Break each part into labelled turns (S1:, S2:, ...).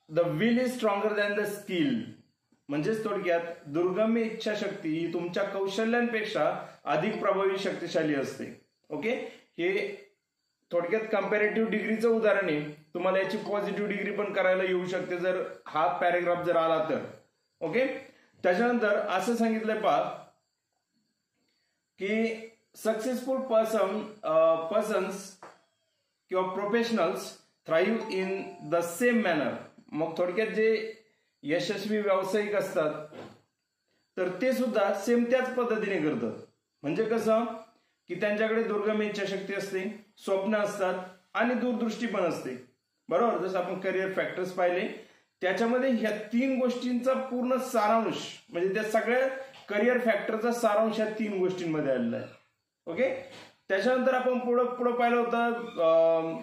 S1: The will is stronger than the skill. म्हणजेच थोडक्यात दुर्गम्य इच्छाशक्ती ही तुमच्या कौशल्यांपेक्षा अधिक प्रभावी शक्तिशाली असते. ओके, हे थोडक्यात कंपॅरेटिव्ह डिग्रीचं उदाहरण आहे. तुम्हाला याची पॉझिटिव्ह डिग्री पण करायला येऊ शकते जर हा पॅरेग्राफ जर आला तर. ओके, त्याच्यानंतर असं सांगितलंय पहा की सक्सेसफुल पर्सन्स किंवा professionals thrive in the same manner. मग थोडक्यात जे यशस्वी व्यावसायिक असतात तर ते सुद्धा सेम त्याच पद्धतीने करतात. म्हणजे कसं की त्यांच्याकडे दुर्गम इच्छाशक्ती असते, स्वप्न असतात आणि दूरदृष्टी पण असते. बरोबर, जसं आपण करिअर फॅक्टर्स पाहिले त्याच्यामध्ये ह्या 3 गोष्टींचा पूर्ण सारांश म्हणजे त्या सगळ्या करिअर फॅक्टरचा सारांश ह्या 3 गोष्टींमध्ये आलेला आहे. ओके, त्याच्यानंतर आपण पुढं पाहिलं होतं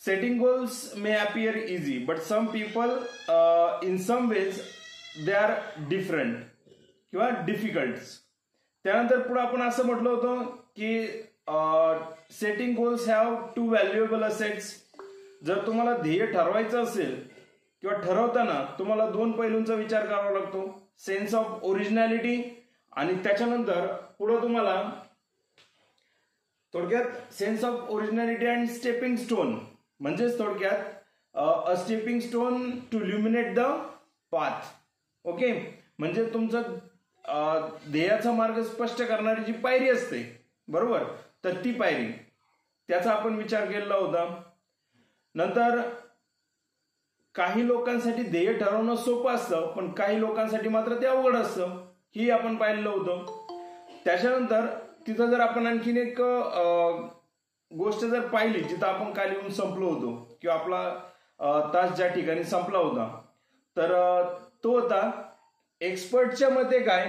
S1: setting goals may appear easy but some people in some ways they are different किंवा डिफिकल्ट. त्यानंतर पुढे आपण असं म्हटलं होतं की setting goals have 2 valuable assets. जर तुम्हाला ध्येय ठरवायचं असेल किंवा ठरवताना तुम्हाला 2 पैलूंचा विचार करावा लागतो, सेन्स ऑफ ओरिजिनॅलिटी आणि त्याच्यानंतर पुढे तुम्हाला थोडक्यात sense of originality and stepping stone. म्हणजेच थोडक्यात a stepping stone to luminate the path. Okay, म्हणजे तुमचं ध्येयाचा मार्ग स्पष्ट करणारी जी पायरी असते, बरोबर, तर ती पायरी त्याचा आपण विचार केलेला होता. नंतर काही लोकांसाठी ध्येय ठरवणं सोपं असतं पण काही लोकांसाठी मात्र ते अवघड असतं, ही आपण पाहिलेलं होतं. त्याच्यानंतर तिथं जर आपण आणखीन एक गोष्ट जर पाहिली जिथं आपण काल येऊन संपलो होतो किंवा आपला तास ज्या ठिकाणी संपला होता तर तो होता एक्सपर्टच्या मते काय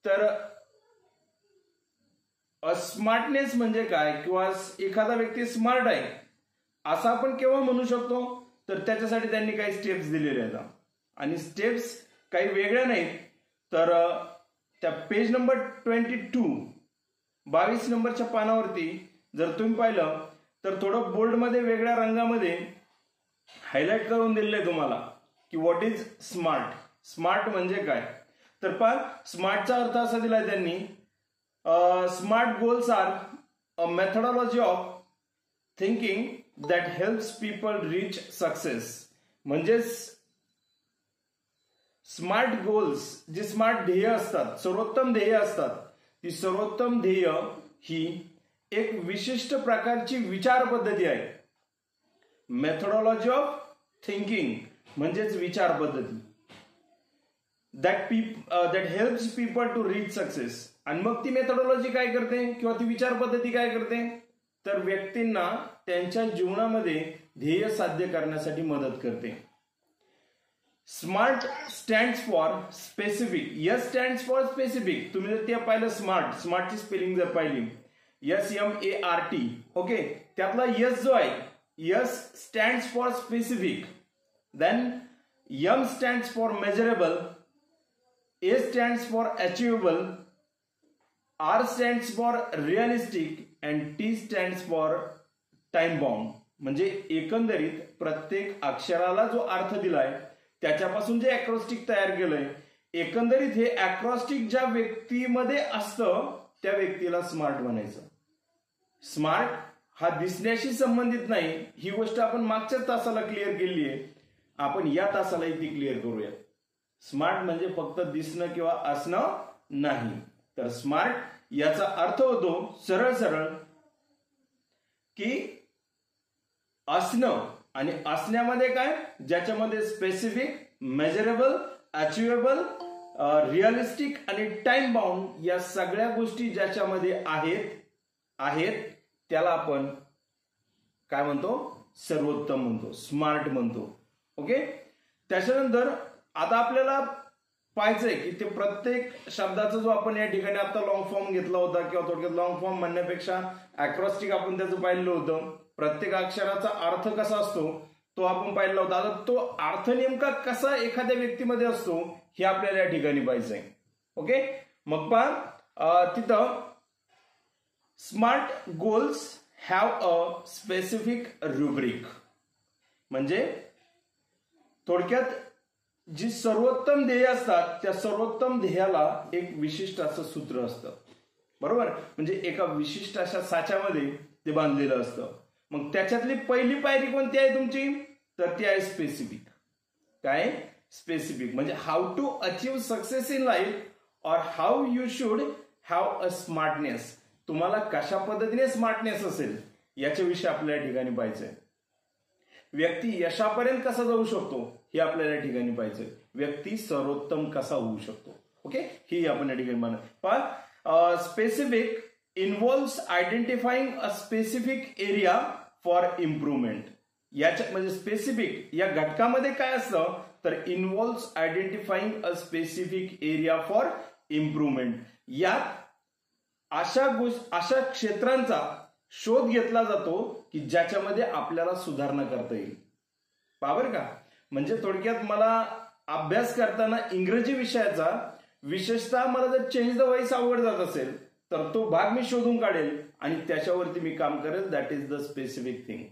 S1: तर स्मार्टनेस म्हणजे काय किंवा एखादा व्यक्ती स्मार्ट आहे असं आपण केव्हा म्हणू शकतो तर त्याच्यासाठी त्यांनी काही स्टेप्स दिलेले आहेत आणि स्टेप्स काही वेगळ्या नाहीत. तर त्या पेज नंबर 22 नंबरच्या पानावरती जर तुम्ही पाहिलं तर थोडं बोल्डमध्ये वेगळ्या रंगामध्ये हायलाइट करून दिलेलं आहे तुम्हाला की व्हॉट इज स्मार्ट. स्मार्ट म्हणजे काय तर पहा, स्मार्टचा अर्थ असा दिलाय त्यांनी, smart goals are a methodology of thinking that helps people reach success. म्हणजेच स्मार्ट गोल्स जे स्मार्ट ध्येय असतात, सर्वोत्तम ध्येय असतात, ती सर्वोत्तम ध्येय ही एक विशिष्ट प्रकारची विचार पद्धती आहे. मेथडॉलॉजी ऑफ थिंकिंग म्हणजेच विचार पद्धती that helps people to reach success. आणि मग ती मेथडॉलॉजी काय करते किंवा ती विचार पद्धती काय करते तर व्यक्तींना त्यांच्या जीवनामध्ये ध्येय साध्य करण्यासाठी मदत करते. Smart stands for specific. S stands for specific. तुम्ही जर ते पाहिलं स्मार्टची स्पेलिंग जर पाहिली SMART. ओके, त्यातला यस जो आहे S stands for specific, then M stands for measurable, A stands for achievable, R stands for realistic and T stands for time bound. म्हणजे एकंदरीत प्रत्येक अक्षराला जो अर्थ दिलाय त्याच्यापासून जे अॅक्रोस्टिक तयार केलंय, एकंदरीत हे अॅक्रोस्टिक ज्या व्यक्तीमध्ये असतं त्या व्यक्तीला स्मार्ट म्हणायचं. स्मार्ट हा दिसण्याशी संबंधित नाही, ही गोष्ट आपण मागच्याच तासाला क्लिअर केली आहे. आपण या तासालाही ती क्लिअर करूया. स्मार्ट म्हणजे फक्त दिसणं किंवा असणं नाही, तर स्मार्ट याचा अर्थ होतो सरळ सरळ की असणं आणि असण्यामध्ये काय ज्याच्यामध्ये स्पेसिफिक, मेजरेबल, अचिव्हेबल, रिअलिस्टिक आणि टाइम बाउंड या सगळ्या गोष्टी ज्याच्यामध्ये आहेत त्याला आपण काय म्हणतो सर्वोत्तम म्हणतो, स्मार्ट म्हणतो. ओके, त्याच्यानंतर आता आपल्याला पाहायचंय की ते प्रत्येक शब्दाचा जो आपण या ठिकाणी आता लॉंग फॉर्म घेतला होता किंवा थोडक्यात लॉंग फॉर्म म्हणण्यापेक्षा अॅक्रोस्टिक आपण त्याचं पाहिलं होतं. प्रत्येक अक्षराचा अर्थ कसा असतो तो आपण पाहिला होता. आता तो अर्थ नेमका कसा एखाद्या व्यक्तीमध्ये असतो हे आपल्याला या ठिकाणी पाहिजे. ओके, मग पहा तिथं smart goals have a specific rubric. म्हणजे थोडक्यात जी सर्वोत्तम ध्येय असतात त्या सर्वोत्तम ध्येयाला एक विशिष्ट असं सूत्र असतं, बरोबर. म्हणजे एका विशिष्ट अशा साच्यामध्ये ते बांधलेलं असतं. मग त्याच्यातली पहिली पायरी कोणती आहे तुमची, तर ती आहे स्पेसिफिक. काय स्पेसिफिक म्हणजे how to achieve success in life और how you should have a smartness. तुम्हाला कशा पद्धतीने स्मार्टनेस असेल याच्याविषयी आपल्या ठिकाणी पाहिजे. व्यक्ती यशापर्यंत कसा जाऊ शकतो हे आपल्याला ठिकाणी पाहिजे. व्यक्ती सर्वोत्तम कसा होऊ शकतो, ओके, ही आपण या ठिकाणी म्हणा. Specific involves identifying a specific area for improvement. याच्या म्हणजे स्पेसिफिक या घटकामध्ये काय असतं तर involves identifying a specific area for improvement. यात अशा क्षेत्रांचा शोध घेतला जातो की ज्याच्यामध्ये आपल्याला सुधारणा करता येईल. बरोबर का. म्हणजे थोडक्यात मला अभ्यास करताना इंग्रजी विषयाचा विशेषतः मला जर चेंज द व्हॉइस अवघड जात असेल तर तो भाग मी शोधून काढेल आणि त्याच्यावरती मी काम करेल. That is the specific thing.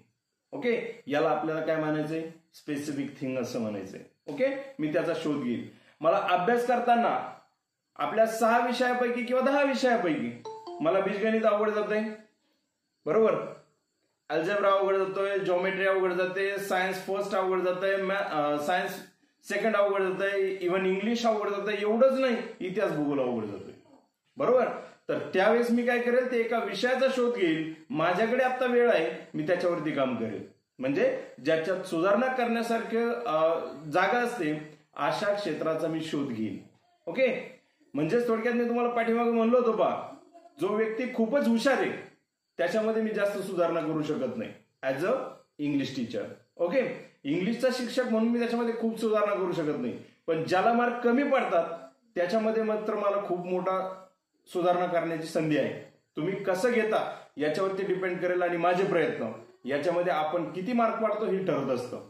S1: Okay, याला आपल्याला काय म्हणायचंय, स्पेसिफिक थिंग असं म्हणायचंय. ओके, मी त्याचा शोध घेईल. मला अभ्यास करताना आपल्या 6 विषयापैकी किंवा 10 विषयापैकी मला बीजगणित अवघड जातंय, बरोबर, अल्जेब्रा अवघड जातोय, जॉमेट्री अवघड जाते, सायन्स फर्स्ट अवघड जातंय, सायन्स सेकंड अवघड जातंय, इव्हन इंग्लिश अवघड जातंय. एवढंच नाही, इतिहास भूगोल अवघड जातोय, बरोबर. तर त्यावेळेस मी काय करेल, ते एका विषयाचा शोध घेईल. माझ्याकडे आता वेळ आहे, मी त्याच्यावरती काम करेल. म्हणजे ज्याच्यात सुधारणा करण्यासारखं जागा असते अशा क्षेत्राचा मी शोध घेईल. ओके, म्हणजेच थोडक्यात मी तुम्हाला पाठीमागे म्हणलो होतो बा, जो व्यक्ती खूपच हुशार आहे त्याच्यामध्ये मी जास्त सुधारणा करू शकत नाही as a English teacher. Okay, इंग्लिशचा शिक्षक म्हणून मी त्याच्यामध्ये खूप सुधारणा करू शकत नाही. पण ज्याला मार्क कमी पडतात त्याच्यामध्ये मात्र मला खूप मोठा सुधारणा करण्याची संधी आहे. तुम्ही कसं घेता याच्यावरती डिपेंड करेल आणि माझे प्रयत्न याच्यामध्ये आपण किती मार्क पाडतो हे ठरत असतं.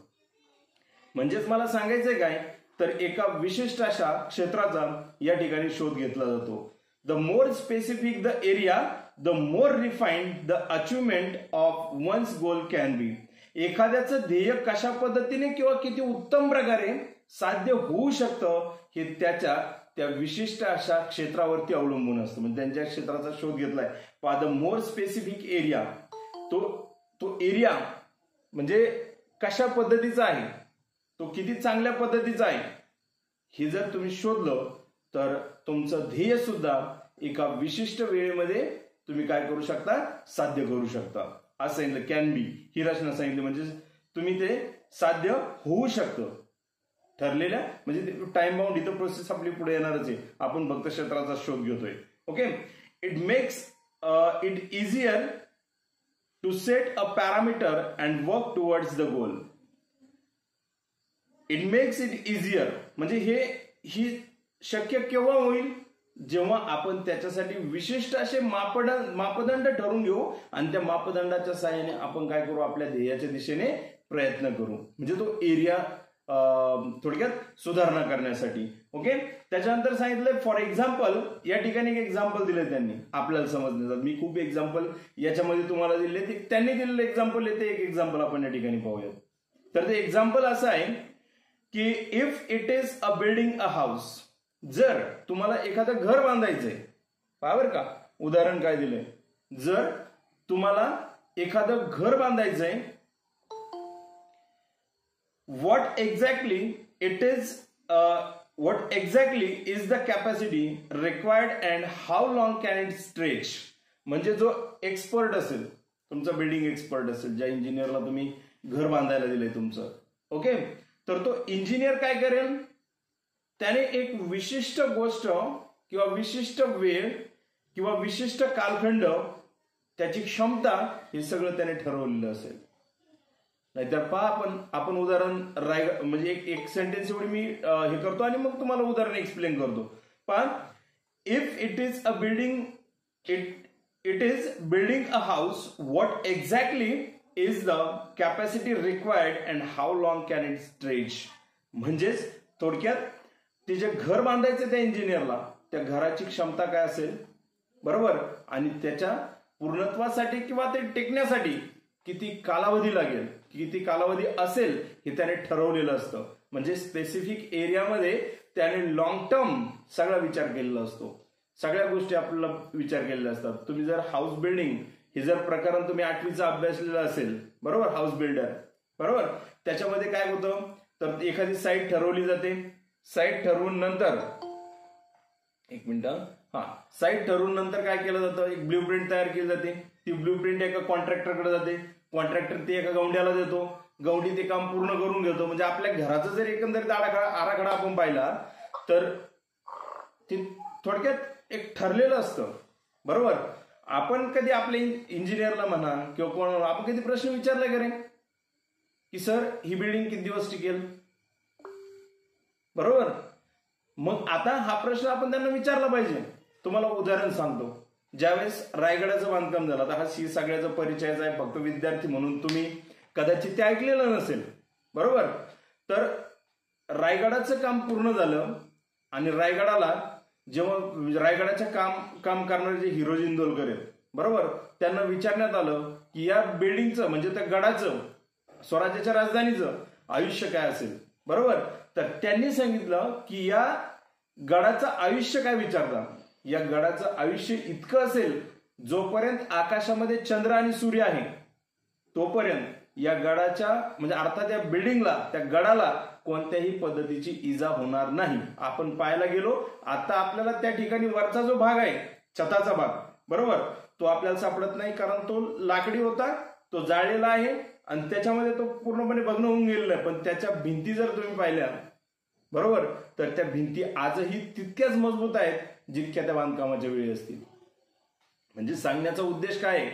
S1: म्हणजेच मला सांगायचंय काय तर एका विशिष्ट अशा क्षेत्राचा या ठिकाणी शोध घेतला जातो. The more specific the area the more refined the achievement of one's goal can be. एखाद्याचं ध्येय कशा पद्धतीने किंवा किती उत्तम प्रकारे साध्य होऊ शकतं हे त्याच्या त्या विशिष्ट अशा क्षेत्रावरती अवलंबून असतं. म्हणजे त्यांच्या क्षेत्राचा शोध घेतलाय. द मोर स्पेसिफिक एरिया, तो एरिया म्हणजे कशा पद्धतीचा आहे, तो किती चांगल्या पद्धतीचा आहे हे जर तुम्ही शोधलं तर तुमचं ध्येय सुद्धा एका विशिष्ट वेळेमध्ये तुम्ही काय करू शकता, साध्य करू शकता. असं सांगितलं, कॅन बी ही रचना सांगितली. म्हणजे तुम्ही ते साध्य होऊ शकतं ठरलेल्या, म्हणजे टाइम बाउंड इथं प्रोसेस आपली पुढे येणारच आहे. आपण फक्त क्षेत्राचा शोध घेतोय. Okay, it makes it easier to set a parameter and work towards the goal. It makes it easier म्हणजे ही शक्य केव्हा होईल, जेव्हा आपण त्याच्यासाठी विशिष्ट असे मापदंड ठरवून घेऊ आणि त्या मापदंडाच्या सहाय्याने आपण काय करू, आपल्या ध्येयाच्या दिशेने प्रयत्न करू. म्हणजे तो एरिया थोडक्यात सुधारणा करण्यासाठी. ओके, त्याच्यानंतर सांगितलं फॉर एक्झाम्पल, या ठिकाणी एक एक्झाम्पल दिले त्यांनी आपल्याला समजण्याचं. मी खूप एक्झाम्पल याच्यामध्ये तुम्हाला दिले, त्यांनी दिलेलं एक्झाम्पल येते. एक एक्झाम्पल आपण या ठिकाणी पाहूयात. तर ते एक्झाम्पल असं आहे की if it is a building a house, जर तुम्हाला एखादं घर बांधायचंय, बरोबर का, उदाहरण काय दिलंय, जर तुम्हाला एखादं घर बांधायचंय, what exactly is the capacity required and how long can it stretch. म्हणजे जो एक्सपर्ट असेल, तुमचा बिल्डिंग एक्सपर्ट असेल, ज्या इंजिनियरला तुम्ही घर बांधायला दिलंय तुमचं, ओके, तर तो इंजिनियर काय करेल, त्याने एक विशिष्ट गोष्ट किंवा विशिष्ट वेळ किंवा विशिष्ट कालखंड, त्याची क्षमता, हे सगळं त्याने ठरवलेलं असेल. नाहीतर पहा आपण उदाहरण म्हणजे एक सेंटेन्स एवढी मी हे करतो आणि मग तुम्हाला उदाहरण एक्सप्लेन करतो. पहा, if it is a building, it is building a house, what exactly is the capacity required and how long can it stretch. म्हणजेच थोडक्यात ते जे घर बांधायचं त्या इंजिनियरला, त्या घराची क्षमता काय असेल, बरोबर, आणि त्याच्या पूर्णत्वासाठी किंवा ते टेकण्यासाठी किती कालावधी लागेल किती कालावधी असेल हे त्याने ठरवलेलं असतं. म्हणजे स्पेसिफिक एरियामध्ये त्याने लॉंग टर्म सगळा विचार केलेला असतो. सगळ्या गोष्टी आपल्याला विचार केलेल्या असतात. तुम्ही जर हाऊस बिल्डिंग हे जर प्रकरण तुम्ही 8वीचा अभ्यासलेलं असेल, बरोबर, हाऊस बिल्डर, बरोबर, त्याच्यामध्ये काय होतं तर एखादी साईट ठरवली जाते. साईट ठरवून नंतर एक मिनिट साईट ठरवून नंतर काय केलं जातं, एक ब्ल्यू प्रिंट तयार केली जाते. ती ब्ल्यू प्रिंट एका कॉन्ट्रॅक्टरकडे जाते. कॉन्ट्रॅक्टर ते एका गौंड्याला देतो. गौंडी ते काम पूर्ण करून घेतो. म्हणजे आपल्या घराचं जर एकंदरीत आराखडा आपण पाहिला तर ते थोडक्यात एक ठरलेलं असतं, बरोबर. आपण कधी आपल्या इंजिनियरला म्हणा किंवा कोणाला आपण कधी प्रश्न विचारला का रे की सर ही बिल्डिंग किती दिवस टिकेल, बरोबर. मग आता हा प्रश्न आपण त्यांना विचारला पाहिजे. तुम्हाला उदाहरण सांगतो. ज्यावेळेस रायगडाचं बांधकाम झालं, आता हा सगळ्याचा परिचयच आहे, फक्त विद्यार्थी म्हणून तुम्ही कदाचित ते ऐकलेलं नसेल, बरोबर. तर रायगडाचं काम पूर्ण झालं आणि रायगडाला जेव्हा रायगडाचं काम करणारे जे हिरोजी इंदोलकर आहेत, बरोबर, त्यांना विचारण्यात आलं की या बिल्डिंगचं म्हणजे त्या गडाचं स्वराज्याच्या राजधानीचं आयुष्य काय असेल, बरोबर. तर त्यांनी सांगितलं की या गडाचं आयुष्य काय विचारता, या गडाचं आयुष्य इतकं असेल जोपर्यंत आकाशामध्ये चंद्र आणि सूर्य आहे तोपर्यंत या गडाच्या म्हणजे अर्थात या बिल्डिंगला त्या गडाला कोणत्याही पद्धतीची इजा होणार नाही. आपण पाहायला गेलो आता आपल्याला त्या ठिकाणी वरचा जो भाग आहे छताचा भाग, बरोबर, तो आपल्याला सापडत नाही कारण तो लाकडी होता, तो जाळलेला आहे आणि त्याच्यामध्ये तो पूर्णपणे भग्न होऊन गेलेला आहे. पण त्याच्या भिंती जर तुम्ही पाहिल्या, बरोबर, तर त्या भिंती आजही तितक्याच मजबूत आहेत जितक्या त्या बांधकामाच्या वेळी असतील. म्हणजे सांगण्याचा उद्देश काय आहे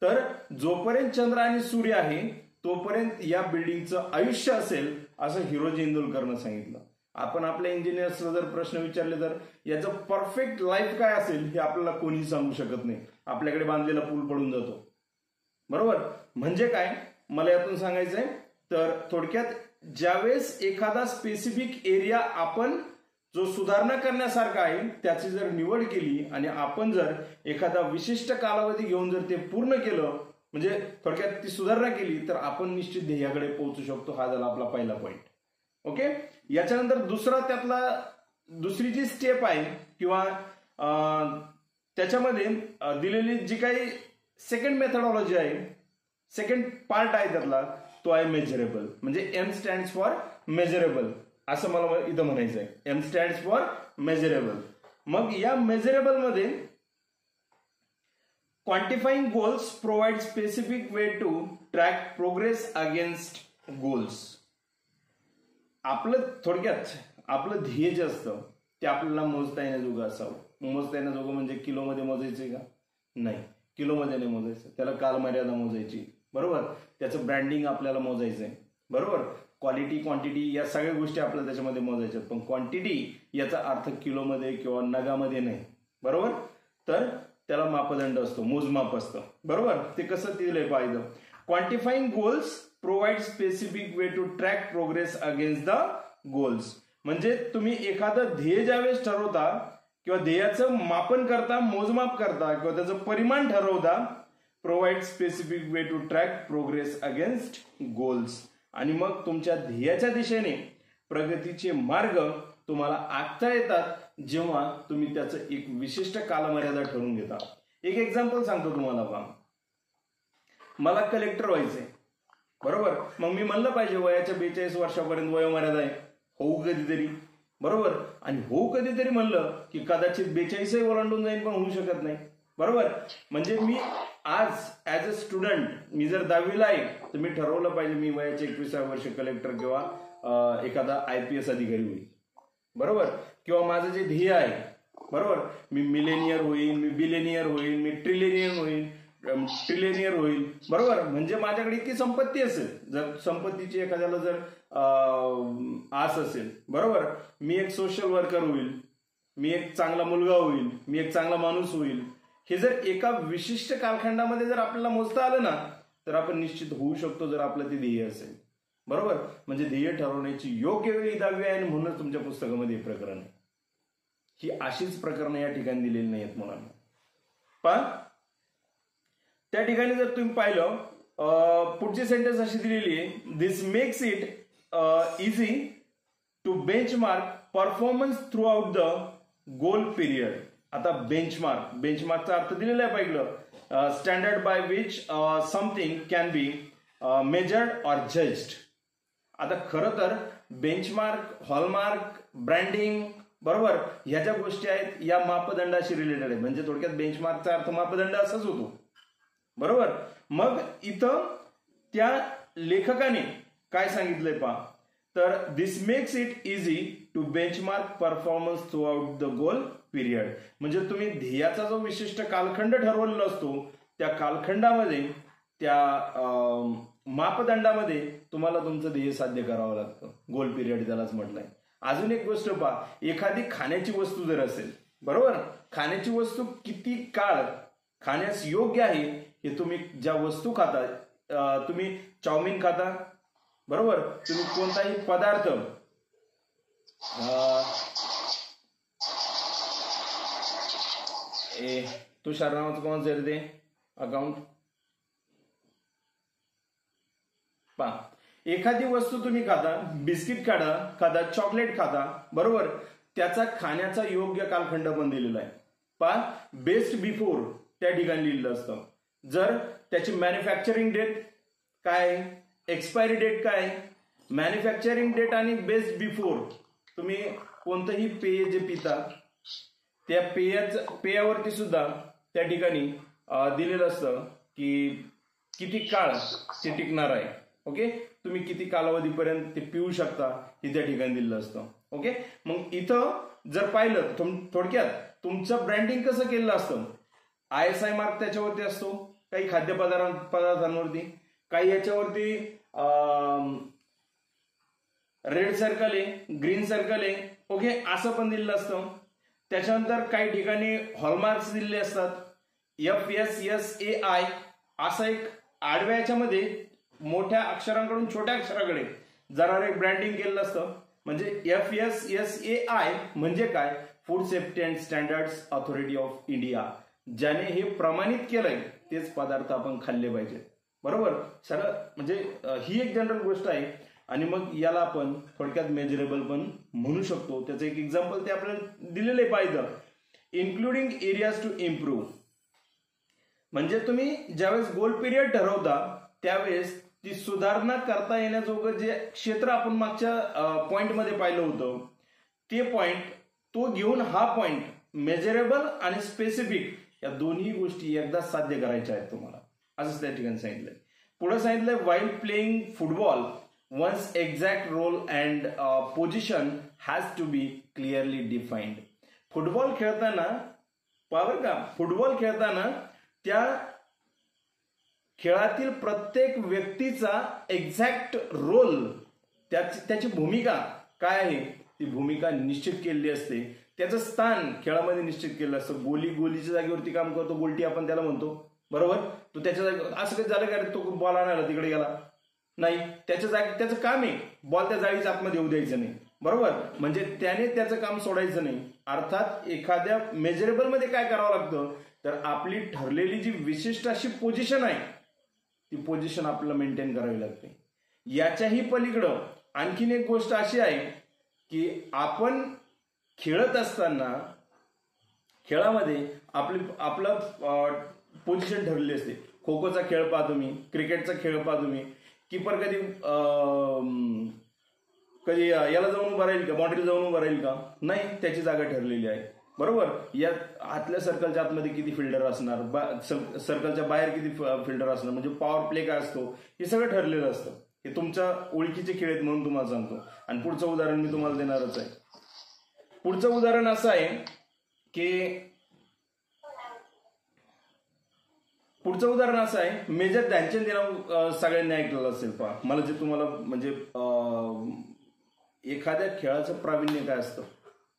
S1: तर जोपर्यंत चंद्र आणि सूर्य आहे तोपर्यंत या बिल्डिंगचं आयुष्य असेल असं हिरोजी इंदोलकरनं सांगितलं. आपण आपल्या इंजिनियर्सला जर प्रश्न विचारले तर याचं परफेक्ट लाईफ काय असेल हे आपल्याला कोणी सांगू शकत नाही. आपल्याकडे बांधलेला पूल पडून जातो, बरोबर. म्हणजे काय मला यातून सांगायचंय तर थोडक्यात ज्यावेळेस एखादा स्पेसिफिक एरिया आपण जो सुधारणा करण्यासारखा आहे त्याची जर निवड केली आणि आपण जर एखादा विशिष्ट कालावधी घेऊन जर ते पूर्ण केलं म्हणजे थोडक्यात ती सुधारणा केली तर आपण निश्चित ध्येयाकडे पोहोचू शकतो. हा झाला आपला पहिला पॉईंट. ओके. याच्यानंतर दुसरी जी स्टेप आहे किंवा त्याच्यामध्ये दिलेली जी काही सेकंड मेथडॉलॉजी आहे, सेकंड पार्ट आहे त्यातला तो आहे मेजरेबल. म्हणजे एम स्टँड्स फॉर मेजरेबल असं मला इथं म्हणायचं आहे. M stands for measurable. मग या मेजरेबल मध्ये quantifying goals provide specific way to track progress against goals. आपलं थोडक्यात आपलं ध्येय जे असतं ते आपल्याला मोजता येण्याजोगं असावं. मोजता येण्याजोगं म्हणजे किलोमध्ये मोजायचंय का? नाही, किलोमध्ये नाही मोजायचं. त्याला कालमर्यादा मोजायची, बरोबर. त्याचं ब्रँडिंग आपल्याला मोजायचंय, बरोबर. क्वालिटी क्वांटिटी या सगळ्या गोष्टी आपल्याला त्याच्यामध्ये मोजायच्यात. पण क्वांटिटी याचा अर्थ किलोमध्ये किंवा नगामध्ये नाही, बरोबर. तर त्याला मापदंड असतो, मोजमाप असतं, बरोबर. ते कसं दिलंय पाहिजे. Quantifying goals provide specific way to track progress against the goals. म्हणजे तुम्ही एखादं ध्येय ज्यावेळेस ठरवता किंवा ध्येयाचं मापन करता, मोजमाप करता किंवा त्याचं परिमाण ठरवता, provide specific way to track progress against goals. आणि मग तुमच्या ध्येयाच्या दिशेने प्रगतीचे मार्ग तुम्हाला आखता येतात जेव्हा तुम्ही त्याचं एक विशिष्ट कालमर्यादा ठरवून घेता. एक एक्झाम्पल सांगतो तुम्हाला बघा. मला कलेक्टर व्हायचंय, बरोबर. मग मी म्हणलं पाहिजे वयाच्या 42 वर्षापर्यंत वयोमर्यादा आहे, होऊ कधीतरी, बरोबर. आणि होऊ कधीतरी म्हणलं की कदाचित 42 ओलांडून जाईल पण होऊ शकत नाही, बरोबर. म्हणजे मी आज ऍज अ स्टुडंट मी जर 10वीला आहे तर मी ठरवलं पाहिजे मी वयाच्या 21व्या वर्षी कलेक्टर किंवा एखादा IPS अधिकारी होईल, बरोबर. किंवा माझं जे ध्येय आहे, बरोबर, मी मिलेनियर होईल, मी बिलेनियर होईल, मी ट्रिलियनियर होईल, बरोबर. म्हणजे माझ्याकडे इतकी संपत्ती असेल, जर संपत्तीची एखाद्याला जर आस असेल, बरोबर, मी एक सोशल वर्कर होईल, मी एक चांगला मुलगा होईल, मी एक चांगला माणूस होईल. हे जर एका विशिष्ट कालखंडामध्ये जर आपल्याला मोजता आलं ना तर आपण निश्चित होऊ शकतो जर आपलं ते ध्येय असेल, बरोबर. म्हणजे ध्येय ठरवण्याची योग्य वेळ 10वी आहे आणि म्हणूनच तुमच्या पुस्तकामध्ये हे प्रकरण आहे. ही अशीच प्रकरणं या ठिकाणी दिलेली नाहीत मुलांना. पण त्या ठिकाणी जर तुम्ही पाहिलं पुढची सेंटेन्स अशी दिलेली आहे, this makes it easy to benchmark performance throughout the goal period. आता बेंचमार्कचा अर्थ दिलेला आहे पहिलं, standard by which something can be measured or judged. आता खरं तर बेंचमार्क, हॉलमार्क, ब्रँडिंग बरोबर ह्या ज्या गोष्टी आहेत या मापदंडाशी रिलेटेड आहे. म्हणजे थोडक्यात बेंचमार्कचा अर्थ मापदंड असाच होतो बरोबर. मग इथं त्या लेखकाने काय सांगितलंय पहा, तर this makes it easy to benchmark performance throughout the goal period. म्हणजे तुम्ही ध्येयाचा जो विशिष्ट कालखंड ठरवलेला असतो त्या कालखंडामध्ये त्या मापदंडामध्ये तुम्हाला तुमचं ध्येय साध्य करावं लागतं. गोल पिरियड त्यालाच म्हटलंय. अजून एक गोष्ट पहा, एखादी खाण्याची वस्तू जर असेल बरोबर, खाण्याची वस्तू किती काळ खाण्यास योग्य आहे हे तुम्ही ज्या वस्तू खाता, तुम्ही चाऊमिन खाता बरोबर, तुम्ही कोणताही पदार्थ तुषार नावाचं कोणाचं ते अकाउंट पहा, एखादी वस्तू तुम्ही खाता, बिस्किट खाता, चॉकलेट खाता बरोबर, त्याचा खाण्याचा योग्य कालखंड पण दिलेला आहे. पहा, बेस्ट बिफोर त्या ठिकाणी लिहिलेलं असतं. जर त्याची मॅन्युफॅक्चरिंग डेट काय, एक्सपायरी डेट काय, मॅन्युफॅक्चरिंग डेट आणि बेस्ट बिफोर. तुम्ही कोणतंही पेय जे पिता त्या पेयावरती सुद्धा त्या ठिकाणी दिलेलं असतं की किती काळ ते टिकणार आहे. ओके, तुम्ही किती कालावधीपर्यंत ते पिऊ शकता हे त्या ठिकाणी दिलेलं असतं. ओके, मग इथं जर पाहिलं थोडक्यात तुमचं ब्रँडिंग कसं केलेलं असतं, ISI मार्क त्याच्यावरती असतो, काही खाद्यपदार्थांवरती, काही याच्यावरती रेड सर्कल आहे, ग्रीन सर्कल आहे. ओके, असं पण दिलेलं असतं. त्याच्यानंतर काही ठिकाणी हॉलमार्क्स दिलेले असतात, FSSAI असं एक आडव्या याच्यामध्ये मोठ्या अक्षरांकडून छोट्या अक्षराकडे जरा एक ब्रँडिंग केलेलं असतं. म्हणजे FSSAI म्हणजे काय, food safety and standards authority of India. ज्याने हे प्रमाणित केलंय तेच पदार्थ आपण खाल्ले पाहिजेत बरोबर. सरळ म्हणजे ही एक जनरल गोष्ट आहे. आणि मग याला आपण थोडक्यात मेजरेबल पण म्हणू शकतो. त्याचं एक एक्झाम्पल ते आपल्याला दिलेलं आहे पाहिजे, इन्क्लुडिंग एरियाज टू इम्प्रूव्ह. म्हणजे तुम्ही ज्यावेळेस गोल पिरियड ठरवता त्यावेळेस ती सुधारणा करता येण्याजोगं जे क्षेत्र आपण मागच्या पॉइंटमध्ये पाहिलं होतं ते पॉइंट तो घेऊन हा पॉइंट मेजरेबल आणि स्पेसिफिक या दोन्ही गोष्टी एकदाच साध्य करायच्या आहेत तुम्हाला, असंच त्या ठिकाणी सांगितलंय. पुढे सांगितलंय, while playing football one's exact role and position has to be clearly defined. Football खेळताना पावर का, फुटबॉल खेळताना त्या खेळातील प्रत्येक व्यक्तीचा एक्झॅक्ट रोल, त्याची भूमिका काय आहे ती भूमिका निश्चित केलेली असते. त्याचं स्थान खेळामध्ये निश्चित केलं असतं. गोलीच्या जागेवरती काम करतो, गोलटी आपण त्याला म्हणतो बरोबर. तो त्याच्या जागी असं काही झालं का तो बॉल आणायला तिकडे गेला नाही, त्याच्या जागी त्याचं काम आहे बॉल त्या जागेच्या आतमध्ये येऊ द्यायचं नाही बरोबर. म्हणजे त्याने त्याचं काम सोडायचं नाही. अर्थात एखाद्या मेजरेबल मध्ये काय करावं लागतं, तर आपली ठरलेली जी विशिष्ट अशी पोझिशन आहे ती पोझिशन आपल्याला मेंटेन करावी लागते. याच्याही पलीकडं आणखीन एक गोष्ट अशी आहे की आपण खेळत असताना खेळामध्ये आपलं पोझिशन ठरलेली असते. खो खोचा खेळ पहा तुम्ही, क्रिकेटचा खेळ पहा तुम्ही, कीपर कधी याला जाऊन उभा राहील का, बाउंड्री जाऊन उभा राहील का, नाही, त्याची जागा ठरलेली आहे बरोबर. या आतल्या सर्कलच्या आतमध्ये किती फिल्डर असणार, सर्कलच्या बाहेर किती फिल्डर असणार, म्हणजे पॉवर प्ले काय असतो हे सगळं ठरलेलं असतं. हे तुमच्या ओळखीचे खेळ आहेत म्हणून तुम्हाला सांगतो. आणि पुढचं उदाहरण मी तुम्हाला देणारच आहे. पुढचं उदाहरण असं आहे की मेजर ध्यानचंद नाव सगळ्यांनी ऐकलेलं असेल. पहा, मला जे तुम्हाला म्हणजे एखाद्या खेळाचं प्रावीण्य काय असतं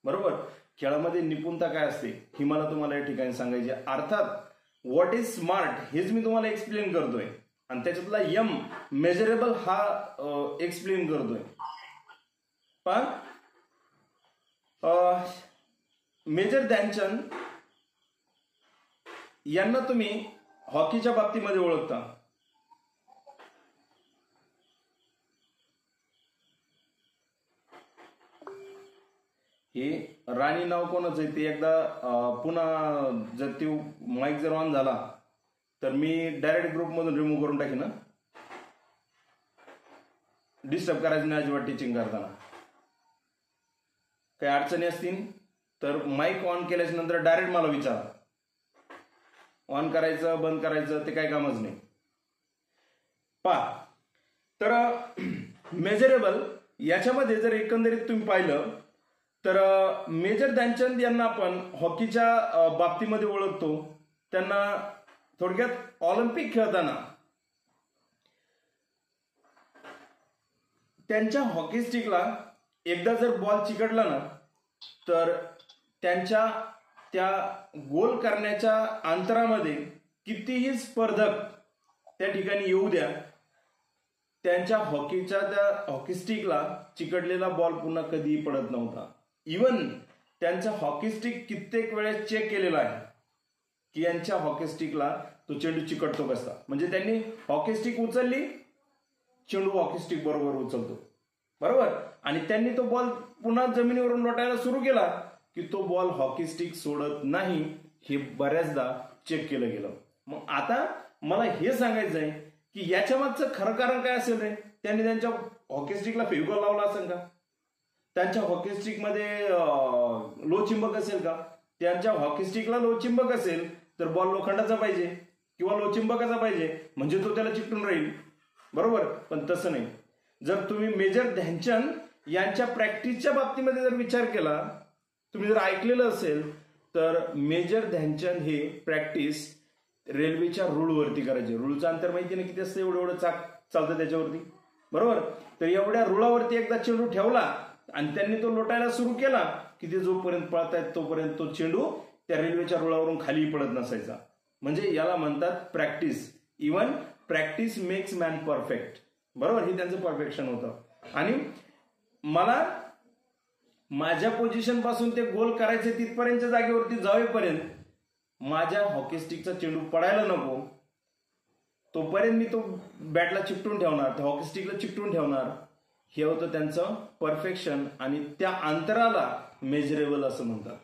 S1: बरोबर, खेळामध्ये निपुणता काय असते ही मला तुम्हाला या ठिकाणी सांगायची. अर्थात व्हॉट इज स्मार्ट हेच मी तुम्हाला एक्सप्लेन करतोय आणि त्याच्यातला M मेजरेबल हा एक्सप्लेन करतोय. पण मेजर ध्यानचंद यांना तुम्ही हॉकीच्या बाबतीमध्ये ओळखता. हे राणी नाव कोणाच आहे ते एकदा पुन्हा जर ते माईक जर ऑन झाला तर मी डायरेक्ट ग्रुपमधून रिमूव्ह करून टाकीन. डिस्टर्ब करायचं नाही अजिबात टीचिंग करताना. काही अडचणी असतील तर माईक ऑन केल्याच्या नंतर डायरेक्ट मला विचारा. ऑन करायचं बंद करायचं ते काही कामच नाही. तर मेजरेबल याच्यामध्ये जर एकंदरीत तुम्ही पाहिलं तर मेजर ध्यानचंद यांना आपण हॉकीच्या बाबतीमध्ये ओळखतो. त्यांना थोडक्यात ऑलिम्पिक खेळताना त्यांच्या हॉकी स्टिकला एकदा जर बॉल चिकटला ना तर त्यांच्या त्या गोल करण्याच्या अंतरामध्ये कितीही स्पर्धक त्या ठिकाणी येऊ द्या, त्यांच्या त्या हॉकी स्टिकला चिकटलेला बॉल पुन्हा कधीही पडत नव्हता. इवन त्यांचा हॉकी स्टिक कित्येक वेळेस चेक केलेला आहे की यांच्या हॉकी स्टिकला तो चेंडू चिकटतो कसा. म्हणजे त्यांनी हॉकी स्टिक उचलली, चेंडू हॉकी स्टिक बरोबर उचलतो, बरोबर. आणि त्यांनी तो बॉल पुन्हा जमिनीवरून लोटायला सुरू केला की तो बॉल हॉकी स्टिक सोडत नाही. हे बऱ्याचदा चेक केलं गेलं. मग आता मला हे सांगायचं आहे की याच्या मागचं खरं कारण काय असेल रे. त्यांनी त्यांच्या हॉकी स्टिकला फेविकॉल लावला असेल का? त्यांच्या हॉकी स्टिकमध्ये लोहचुंबक असेल का? त्यांच्या हॉकी स्टिकला लोहचुंबक असेल तर बॉल लोखंडाचा पाहिजे किंवा लोहचुंबकाचा पाहिजे, म्हणजे तो त्याला चिकटून राहील, बरोबर. पण तसं नाही. जर तुम्ही मेजर ध्यानचंद यांच्या प्रॅक्टिसच्या बाबतीमध्ये जर विचार केला, तुम्ही जर ऐकलेलं असेल तर मेजर ध्यानचंद हे प्रॅक्टिस रेल्वेच्या रूळवरती करायचे. रूळचं अंतर माहिती नाही किती असतं, एवढं चाक चालतं त्याच्यावरती, बरोबर. तर एवढ्या रुळावरती एकदा चेंडू ठेवला आणि त्यांनी तो लोटायला सुरू केला की ते जोपर्यंत पळतायत तोपर्यंत तो चेंडू त्या रेल्वेच्या रुळावरून खाली पडत नसायचा. म्हणजे याला म्हणतात practice. Even practice makes man perfect, बरोबर. हे त्यांचं परफेक्शन होतं. आणि मला माझ्या पोझिशन पासून ते गोल करायचे तिथपर्यंतच्या जागेवरती जावेपर्यंत माझ्या हॉकी स्टिकचा चेंडू पडायला नको, तोपर्यंत मी तो बॅटला चिकटून ठेवणार, त्या हॉकी स्टिकला चिकटून ठेवणार. हे होतं त्यांचं परफेक्शन. आणि त्या अंतराला मेजरेबल असं म्हणतात.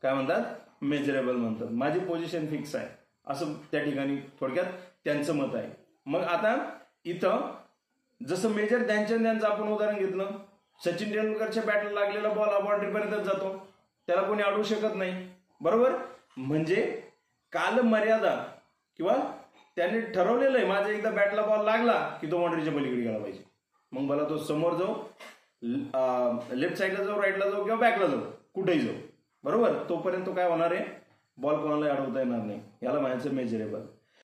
S1: काय म्हणतात? मेजरेबल म्हणतात. माझी पोझिशन फिक्स आहे असं त्या ठिकाणी थोडक्यात त्यांचं मत आहे. मग आता इथं जसं मेजर ध्यानचंद यांचं आपण उदाहरण घेतलं, सचिन तेंडुलकरच्या बॅटला लागलेला बॉल हा बाउंड्रीपर्यंत जातो, त्याला कोणी अडवू शकत नाही, बरोबर. म्हणजे कालमर्यादा किंवा त्याने ठरवलेलं आहे माझ्या एकदा बॅटला बॉल लागला की तो बाउंड्रीच्या पलीकडे गेला पाहिजे. मग मला तो समोर जाऊ, लेफ्ट साईडला जाऊ, राईटला जाऊ किंवा बॅकला जाऊ, कुठेही जाऊ, बरोबर. तोपर्यंत तो काय होणार आहे, बॉल कोणाला अडवता येणार नाही. याला म्हणायचं मेजरेबल.